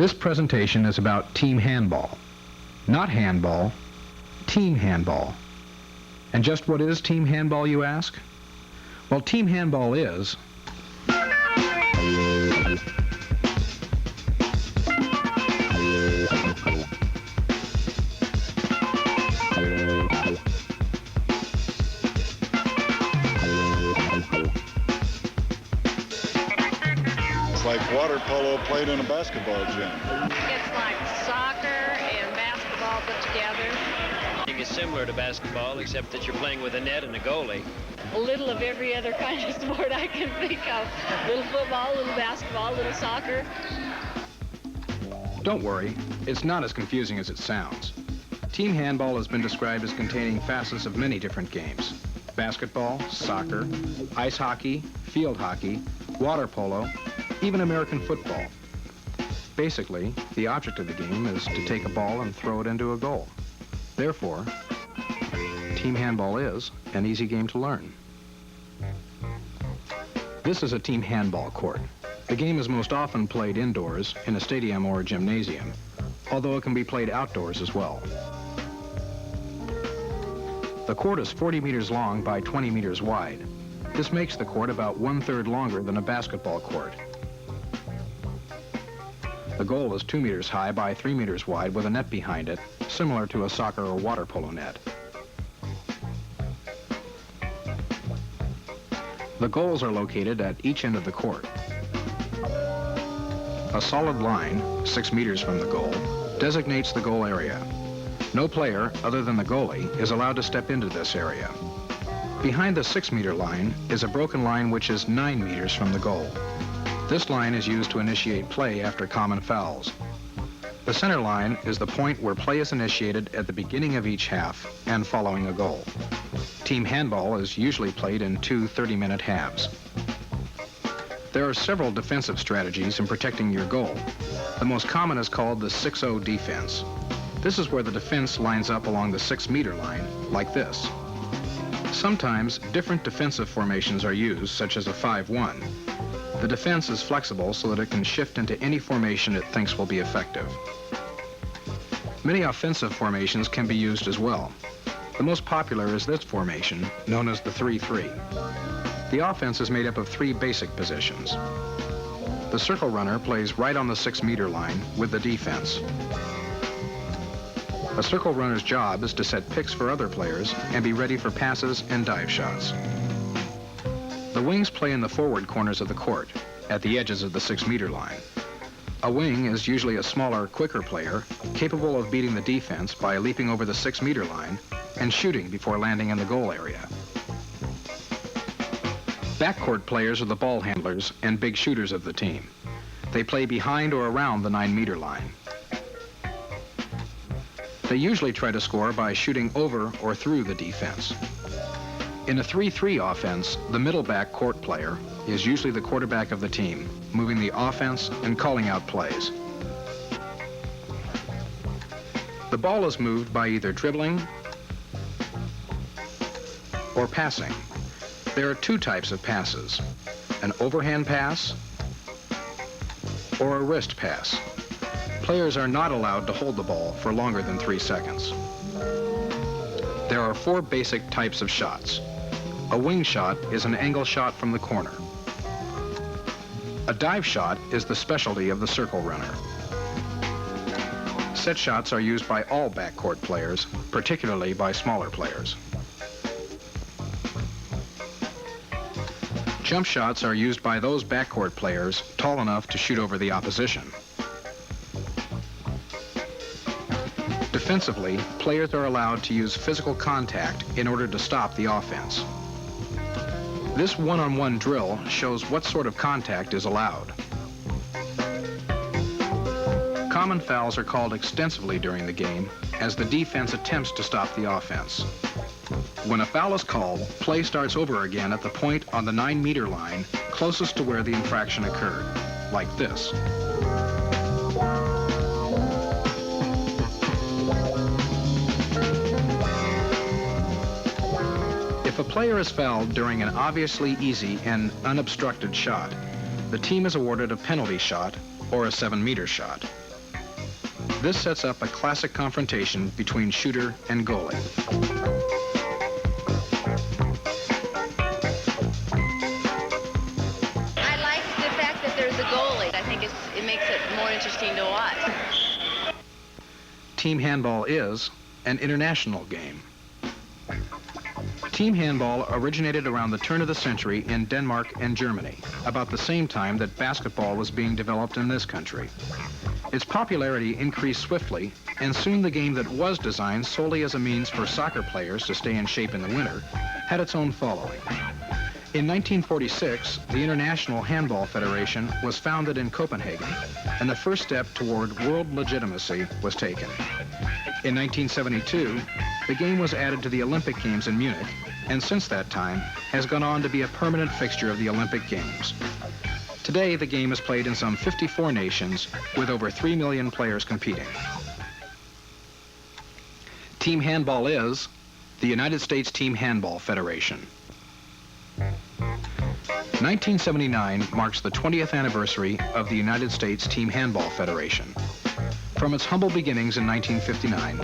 This presentation is about team handball. Not handball, team handball. And just what is team handball, you ask? Well, team handball is It's like water polo played in a basketball gym. It's like soccer and basketball put together. It's similar to basketball, except that you're playing with a net and a goalie. A little of every other kind of sport I can think of. Little football, little basketball, little soccer. Don't worry, it's not as confusing as it sounds. Team handball has been described as containing facets of many different games. Basketball, soccer, ice hockey, field hockey, water polo, even American football. Basically, the object of the game is to take a ball and throw it into a goal. Therefore, team handball is an easy game to learn. This is a team handball court. The game is most often played indoors in a stadium or a gymnasium, although it can be played outdoors as well. The court is 40 meters long by 20 meters wide. This makes the court about 1/3 longer than a basketball court. The goal is 2 meters high by 3 meters wide with a net behind it, similar to a soccer or water polo net. The goals are located at each end of the court. A solid line, 6 meters from the goal, designates the goal area. No player, other than the goalie, is allowed to step into this area. Behind the 6-meter line is a broken line which is 9 meters from the goal. This line is used to initiate play after common fouls. The center line is the point where play is initiated at the beginning of each half and following a goal. Team handball is usually played in 2 30-minute halves. There are several defensive strategies in protecting your goal. The most common is called the 6-0 defense. This is where the defense lines up along the 6-meter line, like this. Sometimes different defensive formations are used, such as a 5-1. The defense is flexible so that it can shift into any formation it thinks will be effective. Many offensive formations can be used as well. The most popular is this formation, known as the 3-3. The offense is made up of 3 basic positions. The circle runner plays right on the 6-meter line with the defense. A circle runner's job is to set picks for other players and be ready for passes and dive shots. The wings play in the forward corners of the court, at the edges of the 6-meter line. A wing is usually a smaller, quicker player, capable of beating the defense by leaping over the 6-meter line and shooting before landing in the goal area. Backcourt players are the ball handlers and big shooters of the team. They play behind or around the 9-meter line. They usually try to score by shooting over or through the defense. In a 3-3 offense, the middle backcourt player is usually the quarterback of the team, moving the offense and calling out plays. The ball is moved by either dribbling or passing. There are 2 types of passes, an overhand pass or a wrist pass. Players are not allowed to hold the ball for longer than 3 seconds. There are 4 basic types of shots. A wing shot is an angle shot from the corner. A dive shot is the specialty of the circle runner. Set shots are used by all backcourt players, particularly by smaller players. Jump shots are used by those backcourt players tall enough to shoot over the opposition. Defensively, players are allowed to use physical contact in order to stop the offense. This one-on-one drill shows what sort of contact is allowed. Common fouls are called extensively during the game as the defense attempts to stop the offense. When a foul is called, play starts over again at the point on the 9-meter line closest to where the infraction occurred, like this. If a player is fouled during an obviously easy and unobstructed shot, the team is awarded a penalty shot or a 7-meter shot. This sets up a classic confrontation between shooter and goalie. I like the fact that there's a goalie. I think it makes it more interesting to watch. Team handball is an international game. Team handball originated around the turn of the century in Denmark and Germany, about the same time that basketball was being developed in this country. Its popularity increased swiftly, and soon the game that was designed solely as a means for soccer players to stay in shape in the winter had its own following. In 1946, the International Handball Federation was founded in Copenhagen, and the first step toward world legitimacy was taken. In 1972, the game was added to the Olympic Games in Munich, and since that time has gone on to be a permanent fixture of the Olympic Games. Today, the game is played in some 54 nations with over 3 million players competing. Team handball is the United States Team Handball Federation. 1979 marks the 20th anniversary of the United States Team Handball Federation. From its humble beginnings in 1959,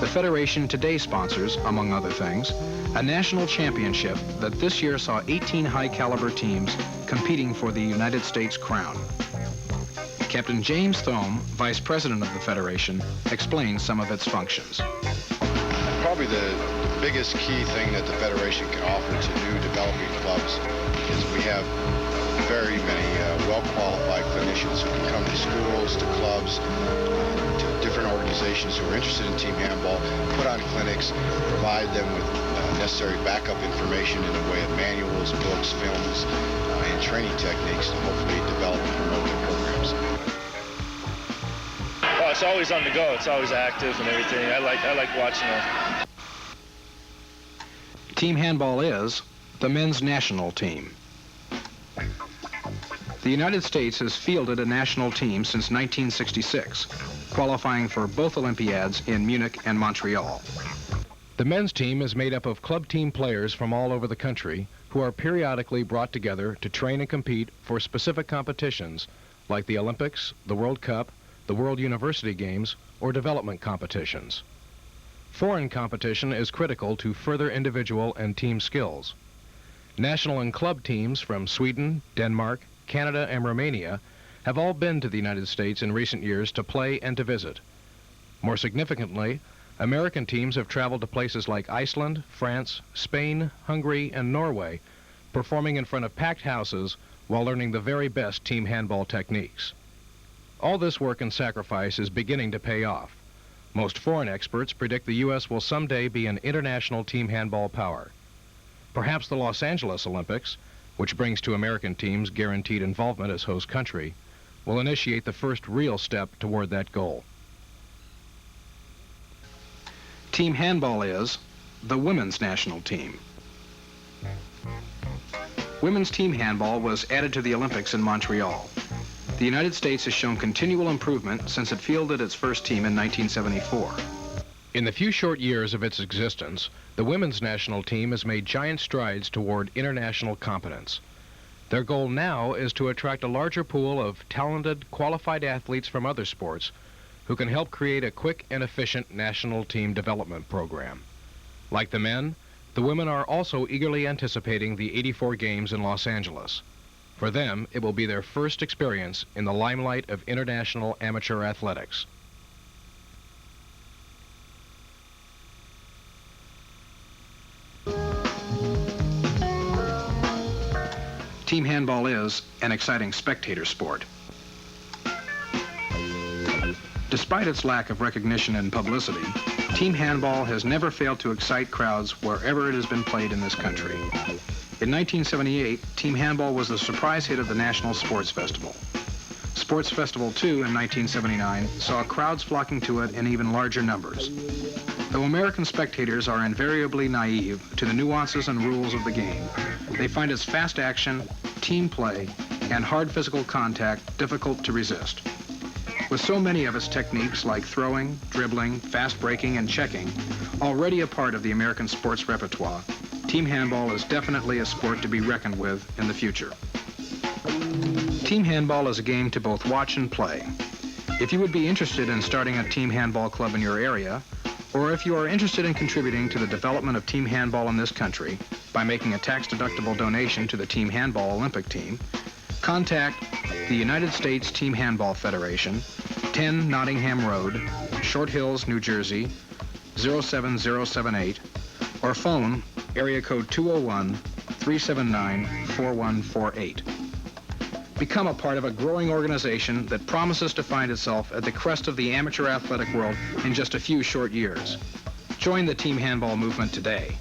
the Federation today sponsors, among other things, a national championship that this year saw 18 high-caliber teams competing for the United States crown. Captain James Thome, Vice President of the Federation, explains some of its functions. Probably the biggest key thing that the Federation can offer to new developing clubs is we have very many well-qualified clinicians who can come to schools, to clubs, to different organizations who are interested in team handball, put on clinics, provide them with necessary backup information in the way of manuals, books, films, and training techniques to hopefully develop and promote their programs. Oh, it's always on the go. It's always active and everything. I like watching it. Team handball is the men's national team. The United States has fielded a national team since 1966, qualifying for both Olympiads in Munich and Montreal. The men's team is made up of club team players from all over the country who are periodically brought together to train and compete for specific competitions like the Olympics, the World Cup, the World University Games, or development competitions. Foreign competition is critical to further individual and team skills. National and club teams from Sweden, Denmark, Canada, and Romania have all been to the United States in recent years to play and to visit. More significantly, American teams have traveled to places like Iceland, France, Spain, Hungary, and Norway, performing in front of packed houses while learning the very best team handball techniques. All this work and sacrifice is beginning to pay off. Most foreign experts predict the U.S. will someday be an international team handball power. Perhaps the Los Angeles Olympics, which brings to American teams guaranteed involvement as host country, will initiate the first real step toward that goal. Team handball is the women's national team. Women's team handball was added to the Olympics in Montreal. The United States has shown continual improvement since it fielded its first team in 1974. In the few short years of its existence, the women's national team has made giant strides toward international competence. Their goal now is to attract a larger pool of talented, qualified athletes from other sports who can help create a quick and efficient national team development program. Like the men, the women are also eagerly anticipating the '84 games in Los Angeles. For them, it will be their first experience in the limelight of international amateur athletics. Team handball is an exciting spectator sport. Despite its lack of recognition and publicity, team handball has never failed to excite crowds wherever it has been played in this country. In 1978, team handball was the surprise hit of the National Sports Festival. Sports Festival 2 in 1979 saw crowds flocking to it in even larger numbers. Though American spectators are invariably naive to the nuances and rules of the game, they find its fast action, team play, and hard physical contact difficult to resist. With so many of its techniques like throwing, dribbling, fast breaking, and checking already a part of the American sports repertoire, team handball is definitely a sport to be reckoned with in the future. Team handball is a game to both watch and play. If you would be interested in starting a team handball club in your area, or if you are interested in contributing to the development of team handball in this country by making a tax-deductible donation to the Team Handball Olympic Team, contact the United States Team Handball Federation, 10 Nottingham Road, Short Hills, New Jersey, 07078, or phone area code 201-379-4148. Become a part of a growing organization that promises to find itself at the crest of the amateur athletic world in just a few short years. Join the team handball movement today.